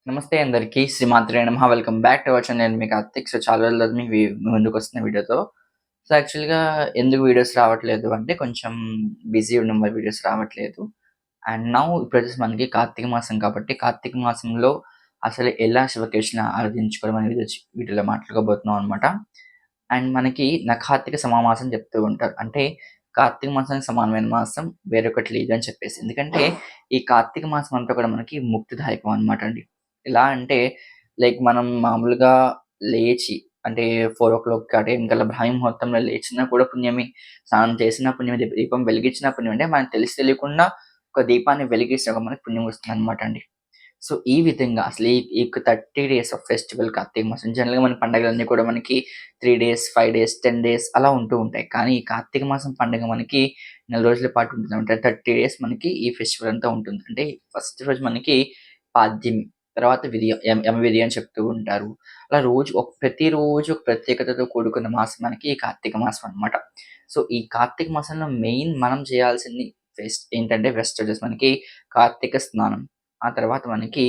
నమస్తే అందరికీ. శ్రీమాత్రే నమః. Welcome back to our channel. నేను మీ కార్తిక్. సో, చాలా రోజుల తర్వాత మీ ముందుకొస్తున్న వీడియోతో. సో, యాక్చువల్‌గా ఎందుకు వీడియోస్ రావట్లేదు అంటే కొంచెం బిజీ ఉండడం వల్ల వీడియోస్ రావట్లేదు. అండ్ నౌ ఇప్పుడొచ్చేసి మనకి కార్తీక మాసం కాబట్టి, కార్తీక మాసంలో అసలు ఎలా శివకేశవుని ఆరాధించుకోవడం అనే వీటిలో మాట్లాడుకోబోతున్నాం అనమాట. అండ్ మనకి నఖార్తిక సమామాసం చెప్తూ ఉంటారు. అంటే కార్తీక మాసానికి సమానమైన మాసం వేరొకటి లేదు అని చెప్పేసి. ఎందుకంటే ఈ కార్తీక మాసం అంతా కూడా మనకి ముక్తిదాయకం అనమాట అండి. ఎలా అంటే లైక్ మనం మామూలుగా లేచి అంటే 4:00 ఆ టైం కల్లా బ్రాహ్మీ ముహూర్తంలో లేచినా కూడా పుణ్యమే. స్నానం చేసినా పుణ్యమే. దీపం వెలిగించినా పుణ్యమే. అంటే మనకు తెలిసి తెలియకుండా ఒక దీపాన్ని వెలిగిస్తే మనకి పుణ్యం వస్తుందనమాట అండి. సో, ఈ విధంగా అసలు ఈ యొక్క 30 డేస్ ఆఫ్ ఫెస్టివల్ కార్తీక మాసం జనరల్‌గా మన పండగలన్నీ కూడా మనకి 3 డేస్, 5 డేస్, 10 డేస్ అలా ఉంటూ ఉంటాయి. కానీ ఈ కార్తీక మాసం పండుగ మనకి నెల రోజుల పాటు ఉంటుందనమాట. 30 డేస్ మనకి ఈ ఫెస్టివల్ అంతా ఉంటుంది. అంటే ఫస్ట్ రోజు మనకి పాడ్యమి, తర్వాత యమ విధి అని చెప్తూ ఉంటారు. అలా ప్రతిరోజు ఒక ప్రత్యేకతతో కూడుకున్న మాసం మనకి ఈ కార్తీక మాసం అనమాట. సో, ఈ కార్తీక మాసంలో మెయిన్ మనం చేయాల్సింది ఏంటంటే ఫస్ట్ వచ్చేసి మనకి కార్తీక స్నానం. ఆ తర్వాత మనకి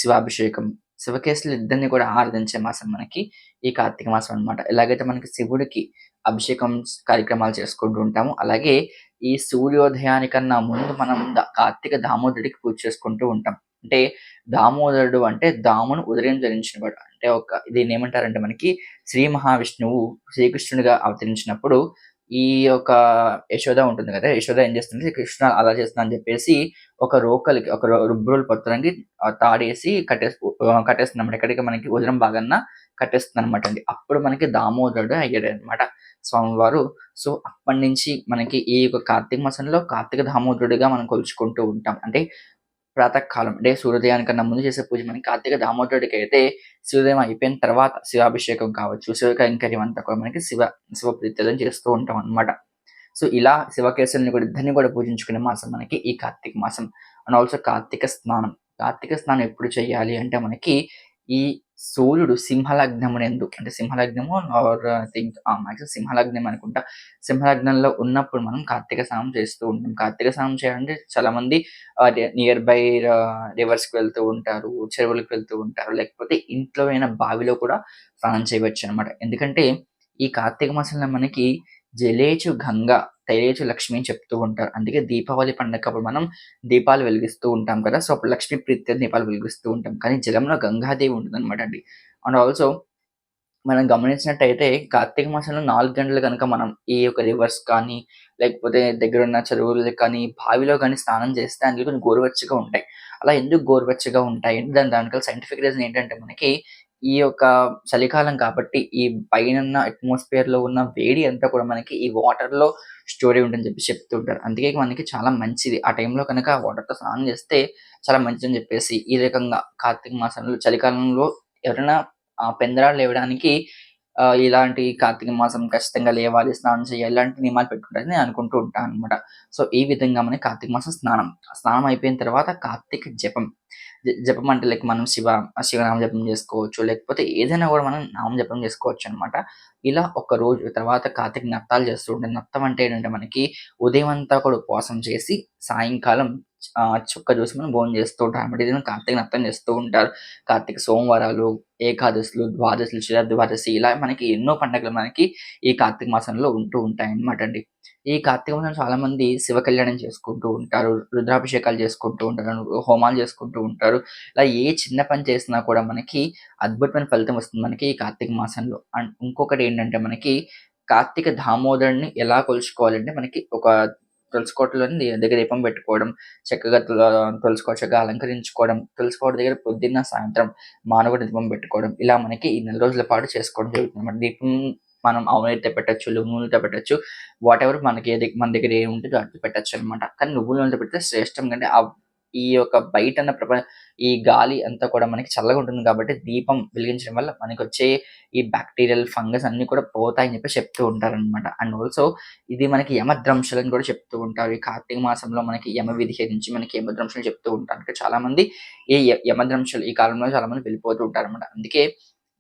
శివాభిషేకం. శివకేశవులిద్దరిని కూడా ఆరాధించే మాసం మనకి ఈ కార్తీక మాసం అన్నమాట. ఎలాగైతే మనకి శివుడికి అభిషేకం కార్యక్రమాలు చేసుకుంటూ ఉంటామో, అలాగే ఈ సూర్యోదయానికన్నా ముందు మనం కార్తీక దామోదరుడికి పూజ చేసుకుంటూ ఉంటాం. అంటే దామోదరుడు అంటే దామును ఉదయం ధరించినవాడు. అంటే దీన్నేమంటారంటే మనకి శ్రీ మహావిష్ణువు శ్రీకృష్ణుడిగా అవతరించినప్పుడు ఈ యొక్క యశోద ఉంటుంది కదా! యశోద ఏం చేస్తుందంటే కృష్ణ అలా చేస్తున్నా అని చెప్పేసి ఒక రోకలికి ఒక రుబ్బురోలు పత్రానికి తాడేసి కట్టేస్తుందన్నమాట. ఎక్కడికి మనకి ఉదరం భాగాన కట్టేస్తుందన్నమాట అండి. అప్పుడు మనకి దామోదరుడు అయ్యాడన్నమాట స్వామివారు. సో, అప్పటినుంచి మనకి ఈ యొక్క కార్తీక మాసంలో కార్తీక దామోదరుడిగా మనం కొలుచుకుంటూ ఉంటాం. అంటే ప్రాతకాలం అంటే సూర్యోదయానికన్నా ముందు చేసే పూజ మనకి కార్తీక దామోదరుడికైతే సూర్యోదయం అయిపోయిన తర్వాత శివాభిషేకం కావచ్చు, శివ కైంకర్యం అంతా కూడా మనకి శివ ప్రీత్యర్థం చేస్తూ ఉంటాం అన్నమాట. సో, ఇలా శివకేశవులని కూడా ఇద్దరిని కూడా పూజించుకునే మాసం మనకి ఈ కార్తీక మాసం. అండ్ ఆల్సో కార్తీక స్నానం. కార్తీక స్నానం ఎప్పుడు చేయాలి అంటే మనకి ఈ సూర్యుడు సింహలగ్నమునందు అంటే సింహలగ్నము ఆర్ ఐ థింక్ మాక్సిమం సింహలగ్నం అనుకుంటా. సింహలగ్నంలో ఉన్నప్పుడు మనం కార్తీక స్నానం చేస్తూ ఉంటాం. కార్తీక స్నానం చేయాలంటే చాలామంది నియర్ బై రివర్స్‌కి వెళ్తూ ఉంటారు, చెరువులకు వెళ్తూ ఉంటారు. లేకపోతే ఇంట్లో అయిన బావిలో కూడా స్నానం చేయవచ్చనమాట. ఎందుకంటే ఈ కార్తీక మాసంలో మనకి జలేచు గంగ, తైలేచు లక్ష్మి అని చెప్తూ ఉంటారు. అందుకే దీపావళి పండగప్పుడు మనం దీపాలు వెలిగిస్తూ ఉంటాం కదా! సో, అప్పుడు లక్ష్మీ ప్రీత్యర్థం దీపాలు వెలిగిస్తూ ఉంటాం. కానీ జలంలో గంగాదేవి ఉంటుందనమాట అండి. అండ్ ఆల్సో మనం గమనించినట్టయితే కార్తీక మాసంలో 4 గంటలు గనక మనం ఈ యొక్క రివర్స్ కానీ, లేకపోతే దగ్గరున్న చెరువుల్లో కానీ, బావిలో గానీ స్నానం చేస్తే అందులో కొంచెం గోరువెచ్చగా ఉంటాయి. అలా ఎందుకు గోరువెచ్చగా ఉంటాయి? దానికల్ల సైంటిఫిక్ రీజన్ ఏంటంటే మనకి ఈ యొక్క చలికాలం కాబట్టి ఈ పైనున్న అట్మాస్ఫియర్‌లో ఉన్న వేడి అంతా కూడా మనకి ఈ వాటర్‌లో స్టోర్ అయి ఉంటుందని చెప్పేసి చెప్తూ ఉంటారు. అందుకే మనకి చాలా మంచిది. ఆ టైంలో కనుక వాటర్‌తో స్నానం చేస్తే చాలా మంచిదని చెప్పేసి ఈ రకంగా కార్తీక మాసంలో చలికాలంలో ఎవరైనా పెందరాలు లేవడానికి ఇలాంటి కార్తీక మాసం ఖచ్చితంగా లేవాలి, స్నానం చేయాలి ఇలాంటి నియమాలు పెట్టుకుంటారని నేను అనుకుంటూ ఉంటాననమాట. సో, ఈ విధంగా మనకి కార్తీక మాసం స్నానం. స్నానం అయిపోయిన తర్వాత కార్తీక జపం. జపం అంటే లైక్ మనం శివనామ జపం చేసుకోవచ్చు. లేకపోతే ఏదైనా గూడా మనం నామ జపం చేసుకోవచ్చనమాట. ఇలా ఒక రోజు తర్వాత కార్తీక నత్తాలు చేస్తూ ఉంటాం. నత్తం అంటే ఏంటంటే మనకి ఉదయం అంతా కూడా ఉపవాసం చేసి సాయంకాలం చుక్క చూసి మనం భోంచేస్తూ చేస్తూ ఉంటామనమాట. ఇది కార్తీక నత్తం చేస్తూ ఉంటారు. కార్తీక సోమవారాలు, ఏకాదశులు, ద్వాదశులు, శిరద్వాదశి ఇలా మనకి ఎన్నో పండగలు మనకి ఈ కార్తీక మాసంలో ఉంటూ ఉంటాయన్నమాట అండి. ఈ కార్తీక మాసంలో చాలామంది శివ కళ్యాణం చేసుకుంటూ ఉంటారు. రుద్రాభిషేకాలు చేసుకుంటూ ఉంటారు. హోమాలు చేసుకుంటూ ఉంటారు. ఇలా ఏ చిన్న పని చేసినా కూడా మనకి అద్భుతమైన ఫలితం వస్తుంది మనకి ఈ కార్తీక మాసంలో. అండ్ ఇంకొకటేంటంటే మనకి కార్తీక దామోదరుడిని ఎలా కొలుచుకోవాలంటే మనకి ఒక తులసి కోటలోని దగ్గర దీపం పెట్టుకోవడం, చక్కగా తులసి కోట చక్కగా అలంకరించుకోవడం, తులసి కోట దగ్గర పొద్దున్న, సాయంత్రం మానవుడి దీపం పెట్టుకోవడం. ఇలా మనకి ఈ నెల రోజుల పాటు చేసుకోవడం జరుగుతుందన్నమాట. దీపం మనం ఆవు నెయ్యితో పెట్టొచ్చు, నువ్వుల నూనెతో పెట్టొచ్చు. వాటెవర్ మన దగ్గర ఏముంటదో వాటితో పెట్టొచ్చనమాట. కానీ నువ్వుల నూనెతో పెడితే శ్రేష్టం. ఎందుకంటే ఈ యొక్క బయటన్న ఈ గాలి అంతా కూడా మనకి చల్లగా ఉంటుంది కాబట్టి దీపం వెలిగించడం వల్ల మనకొచ్చే ఈ బాక్టీరియల్, ఫంగస్ అన్నీ కూడా పోతాయని చెప్పేసి చెప్తూ ఉంటారనమాట. అండ్ ఆల్సో ఇది మనకి యమద్రంశలని కూడా చెప్తూ ఉంటారు. ఈ కార్తీక మాసంలో మనకి యమ విధిరించి మనకి యమద్రంశలు చెప్తూ ఉంటారు. అంటే చాలామంది ఈ యమద్రంశలు ఈ కాలంలో చాలామంది వెళ్ళిపోతూ ఉంటారనమాట. అందుకే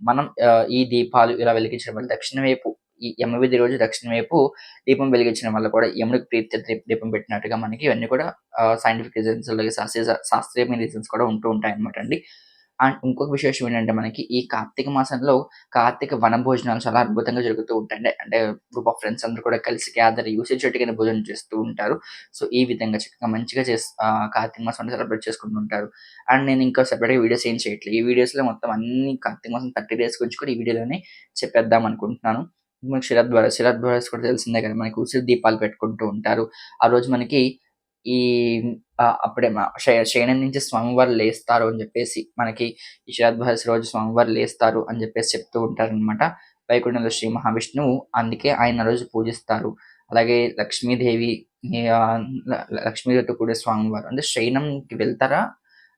మనం ఈ దీపాలు ఇలా వెలిగించడం వల్ల దక్షిణం వైపు ఈ యమవిధి రోజు దక్షిణం వైపు దీపం వెలిగించడం వల్ల కూడా యముడికి దీపం పెట్టినట్టుగా మనకి ఇవన్నీ కూడా సైంటిఫిక్ రీజన్స్ అలాగే శాస్త్రీయమైన రీజన్స్ కూడా ఉంటూ ఉంటాయన్నమాట అండి. అండ్ ఇంకొక విశేషం ఏంటంటే మనకి ఈ కార్తీక మాసంలో కార్తీక వనభోజనాలు చాలా అద్భుతంగా జరుగుతూ ఉంటాయండి. అంటే గ్రూప్ ఆఫ్ ఫ్రెండ్స్ అందరూ కూడా కలిసి గ్యాదర్ అయ్యి ఉసిరి చెట్టు కింద భోజనం చేస్తూ ఉంటారు. సో, ఈ విధంగా చక్కగా మంచిగా కార్తీక మాసం సెలబ్రేట్ చేసుకుంటూ ఉంటారు. అండ్ నేను ఇంకా సెపరేట్‌గా వీడియోస్ ఏం చేయట్లేదు. ఈ వీడియోస్‌లో మొత్తం అన్ని కార్తీక మాసం 30 డేస్ గురించి కూడా ఈ వీడియోలోనే చెప్పేద్దాం అనుకుంటున్నాను. మనకి శరద్వారస్ కూడా తెలిసిందే కదా! మనకి ఉసిరి దీపాలు పెట్టుకుంటూ ఉంటారు. ఆ రోజు మనకి ఈ అప్పుడే శయనం నుంచి స్వామివారు లేస్తారు అని జెప్పేసి, మనకి ఈ శరద్వాదశి రోజు స్వామివారు లేస్తారు అని జెప్పేసి చెప్తూ ఉంటారనమాట. వైకుంఠంలో శ్రీ మహావిష్ణువు అందుకే ఆయన ఆ రోజు పూజిస్తారు. అలాగే లక్ష్మీదేవి ఆహ్, ల లక్ష్మీదేవితో కూడే స్వామివారు అంటే శయనంకి వెళ్తారా?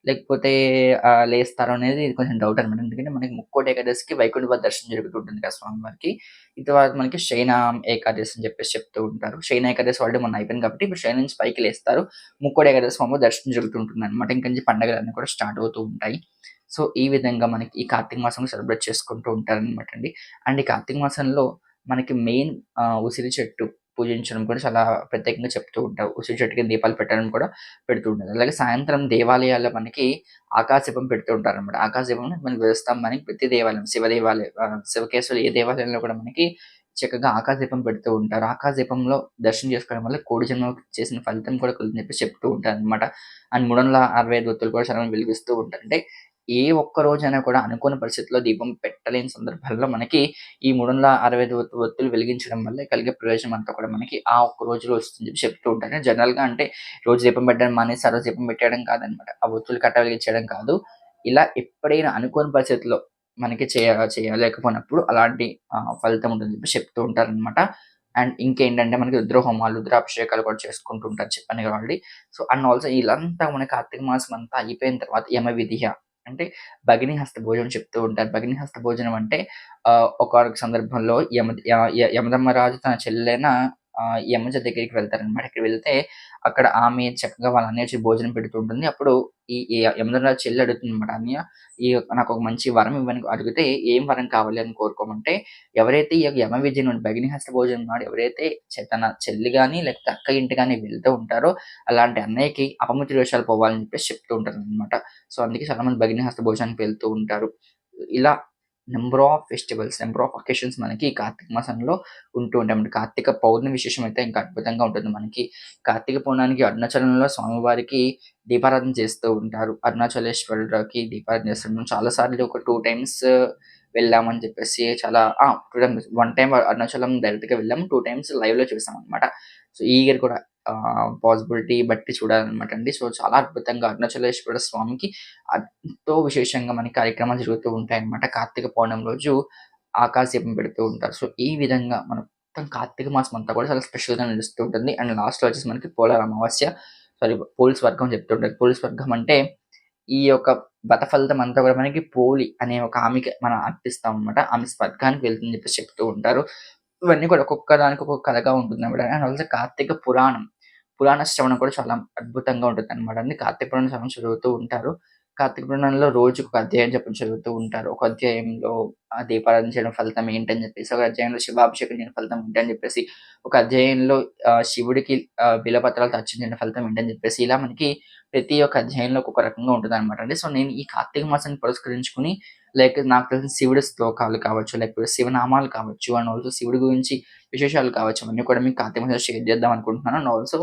లేకపోతే లేస్తారా అనేది కొంచెం డౌట్ అనమాట. ఎందుకంటే మనకి ముక్కోటి ఏకాదశికి వైకుంఠ దర్శనం జరుగుతుంటుంది కదా స్వామివారికి. ఈ తర్వాత మనకి శయన ఏకాదశి అని చెప్పేసి చెప్తూ ఉంటారు. శయన ఏకాదశి ఆల్రెడీ మొన్న అయిపోయింది కాబట్టి ఇప్పుడు శయనం నుంచి పైకి లేస్తారు. ముక్కోటి ఏకాదశి స్వామివారి దర్శనం జరుగుతుంటుందనమాట. ఇంక నుంచి పండుగలన్నీ కూడా స్టార్ట్ అవుతూ ఉంటాయి. సో, ఈ విధంగా మనకి ఈ కార్తీక మాసం సెలబ్రేట్ చేసుకుంటూ ఉంటారనమాట అండి. అండ్ ఈ కార్తీక మాసంలో మనకి మెయిన్ ఉసిరి చెట్టు పూజించడం కూడా చాలా ప్రత్యేకంగా చెప్తూ ఉంటారు. ఉసిరి చెట్టు కింద దీపాలు పెట్టడం కూడా పెడుతూ ఉంటారు. అలాగే సాయంత్రం దేవాలయాల్లో మనకి ఆకాశదీపం పెడుతూ ఉంటారనమాట. ఆకాశదీపం మనకి ధ్వజస్తంభానికి ప్రతి దేవాలయం శివకేశవులు ఏ దేవాలయంలో కూడా మనకి చక్కగా ఆకాశదీపం పెడుతూ ఉంటారు. ఆకాశదీపంలో దర్శనం చేసుకోవడం వల్ల కోడి జన్మకు చేసిన ఫలితం కూడా కలుగుతుందని చెప్పేసి చెప్తూ ఉంటారనమాట. అండ్ 365 ఒత్తులు కూడా చాలా మంది వెలిగిస్తూ ఉంటారు. అంటే ఏ ఒక్క రోజైనా కూడా అనుకోని పరిస్థితిలో దీపం పెట్టలేని సందర్భాల్లో మనకి ఈ 365 ఒత్తులు వెలిగించడం వల్ల కలిగే ప్రయోజనం అంతా కూడా మనకి ఆ ఒక్క రోజులో వస్తుందని చెప్పి చెప్తూ ఉంటారు. జనరల్‌గా అంటే రోజు దీపం పెట్టడం మానేసి ఆ రోజు దీపం పెట్టేయడం కాదనమాట. ఆ ఒత్తులు వెలిగించడం కాదు. ఇలా ఎప్పుడైనా అనుకోని పరిస్థితిలో మనకి చేయలేకపోయినప్పుడు అలాంటి ఫలితం ఉంటుందని చెప్పి చెప్తూ ఉంటారనమాట. అండ్ ఇంకేంటంటే మనకి రుద్రహోమాలు, రుద్రాభిషేకాలు కూడా చేసుకుంటూ ఉంటారు చెప్పాను కదా ఆల్రెడీ. సో, అండ్ ఆల్సో ఇలంతా మన కార్తీక మాసం అంతా అయిపోయిన తర్వాత యమవిధియ అంటే భగిని హస్త భోజనం చెప్తూ ఉంటారు. భగిని హస్త భోజనం అంటే ఒకానొక సందర్భంలో యమధర్మరాజు తన చెల్లెలైన యమజ దగ్గరికి వెళ్తారనమాట. అక్కడికి వెళ్తే అక్కడ ఆమె చక్కగా వాళ్ళ అన్నయ్య వచ్చి భోజనం పెడుతూ ఉంటుంది. అప్పుడు ఈ యమధర్మరాజు చెల్లి అడుగుతుందనమాట. "అన్నయ్య నాకొక మంచి వరం ఇవ్వని" అడిగితే, "ఏం వరం కావాలి అని కోరుకోమంటే" ఎవరైతే ఈ యొక్క యమ విద్య నుండి భగినిహస్త భోజనం నాడు ఎవరైతే తన చెల్లి గాని, లేకపోతే అక్క ఇంటి గాని వెళ్తూ ఉంటారో అలాంటి అన్నయ్యకి అపమృత్యు దోషాలు పోవాలని చెప్పేసి చెప్తూ ఉంటారనమాట. సో, అందుకే చాలా మంది భగినిహస్త భోజనానికి వెళ్తూ ఉంటారు. ఇలా నంబర్ ఆఫ్ అకేషన్స్ మనకి ఈ కార్తీక మాసంలో ఉంటూ ఉంటాయన్నమాట. కార్తీక పౌర్ణమి విశేషం అయితే ఇంకా అద్భుతంగా ఉంటుంది మనకి. కార్తీక పౌర్ణానికి అరుణాచలంలో స్వామివారికి దీపారాధన చేస్తూ ఉంటారు. అరుణాచలేశ్వరుడికి దీపారాధన చేస్తుంటాం. చాలా సార్లు ఒక 2 టైమ్స్ వెళ్ళామని చెప్పేసి చాలా 2 టైమ్స్. 1 టైమ్ అరుణాచలం డైరెక్ట్‌గా వెళ్ళాము. 2 టైమ్స్ లైవ్‌లో చూసామన్నమాట. సో, ఈ ఇయర్ కూడా పాసిబిలిటీ బట్టి చూడాలన్నమాట అండి. సో, చాలా అద్భుతంగా అరుణాచలేశ్వర స్వామికి ఎంతో విశేషంగా మనకి కార్యక్రమాలు జరుగుతూ ఉంటాయన్నమాట. కార్తీక పౌర్ణమి రోజు ఆకాశదీపం పెడుతూ ఉంటారు. సో, ఈ విధంగా మనం మొత్తం కార్తీక మాసం అంతా కూడా చాలా స్పెషల్‌గా నడుస్తూ ఉంటుంది. అండ్ లాస్ట్‌లో వచ్చేసి మనకి పోలాల అమావాస్య, పోలి స్వర్గం చెప్తుంటారు. పోలి స్వర్గం అంటే ఈ యొక్క వ్రత ఫలితం అంతా కూడా మనకి పోలి అనే ఒక ఆమెకి మనం అర్పిస్తామనమాట. ఆమె స్వర్గానికి వెళ్తుందని చెప్పేసి చెప్తూ ఉంటారు. ఇవన్నీ కూడా ఒక్కొక్క దానికి ఒక్కొక్క కథగా ఉంటుందనమాట. అండ్ ఆల్సో కార్తీక పురాణం. పురాణ శ్రవణం కూడా చాలా అద్భుతంగా ఉంటుందనమాట. అన్ని కార్తీక పురాణ శ్రవణం చదువుతూ ఉంటారు. కార్తీక పురాణంలో రోజుకొక అధ్యాయం చొప్పున చదువుతూ ఉంటారు. ఒక అధ్యాయంలో దీపారాధన చేయడం ఫలితం ఏంటని చెప్పేసి, ఒక అధ్యాయంలో శివాభిషేకం చేయడం ఫలితం ఏంటని చెప్పేసి, ఒక అధ్యాయంలో శివుడికి బిల్వపత్రాలతో అర్చించిన ఫలితం ఏంటని చెప్పేసి, ఇలా మనకి ప్రతి ఒక్క అధ్యాయంలో ఒక్కొక్క రకంగా ఉంటుందనమాట అండి. సో, నేను ఈ కార్తీక మాసాన్ని పురస్కరించుకొని నాకు తెలిసిన శివుడి శ్లోకాలు కావచ్చు, లేకపోతే శివనామాలు కావచ్చు, అండ్ ఆల్సో శివుడి గురించి విశేషాలు కావచ్చు, అవన్నీ కూడా మీకు కార్తీక మాసంలో షేర్ చేద్దాం అనుకుంటున్నాను. అండ్ ఆల్సో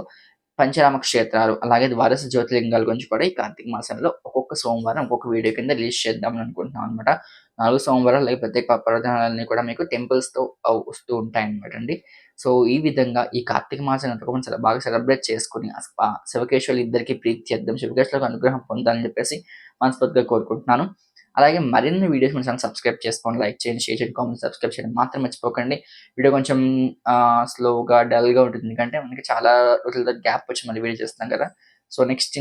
పంచరామ క్షేత్రాలు, అలాగే ద్వాదశ జ్యోతిర్లింగాల గురించి కూడా ఈ కార్తీక మాసంలో ఒక్కొక్క సోమవారం ఒక్కొక్క వీడియో కింద రిలీజ్ చేద్దామని అనుకుంటున్నాం అనమాట. 4 సోమవారాలు అలాగే ప్రత్యేక పర్వదినాలన్నీ కూడా మీకు టెంపుల్స్‌తో వస్తూ ఉంటాయన్నమాట అండి. సో, ఈ విధంగా ఈ కార్తీక మాసాన్ని అంతా కూడా బాగా సెలబ్రేట్ చేసుకొని శివకేశవులు ఇద్దరికీ ప్రీత్యర్థం శివకేశవులకు అనుగ్రహం పొందాలని చెప్పేసి మనస్ఫూర్తిగా కోరుకుంటున్నాను. అలాగే మరిన్ని వీడియోస్ మన ఛానెల్ సబ్స్క్రైబ్ చేసుకోండి, లైక్ చేయండి, షేర్ చేయండి, కామెంట్, సబ్స్క్రైబ్ చేయడం మాత్రం మర్చిపోకండి. వీడియో కొంచెం స్లోగా, డల్‌గా ఉంటుంది. ఎందుకంటే మనకి చాలా రోజుల తర్వాత గ్యాప్ వచ్చి మళ్ళీ వీడియో చేస్తున్నాం కదా! సో, నెక్స్ట్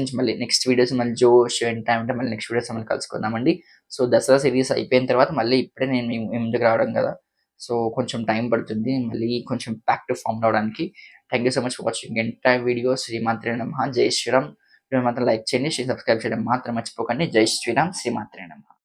వీడియోస్ మళ్ళీ జోష్ ఎంటర్‌టైన్‌మెంట్ మళ్ళీ నెక్స్ట్ వీడియోస్‌లో మళ్ళీ కలుసుకుందామండి. సో, దసరా సీరీస్ అయిపోయిన తర్వాత మళ్ళీ ఇప్పుడే నేను మీ ముందుకు రావడం కదా! సో, కొంచెం టైం పడుతుంది. మళ్ళీ కొంచెం బ్యాక్ టు ఫార్మ్ రావడానికి. Thank you so much for watching entire video. శ్రీమాత్రే నమః. జై శ్రీరామ్. వీడియోని మాత్రం లైక్ చేయండి, సబ్స్క్రైబ్ చేయడం మాత్రం మర్చిపోకండి. జై శ్రీరామ్. శ్రీమాత్రే నమః.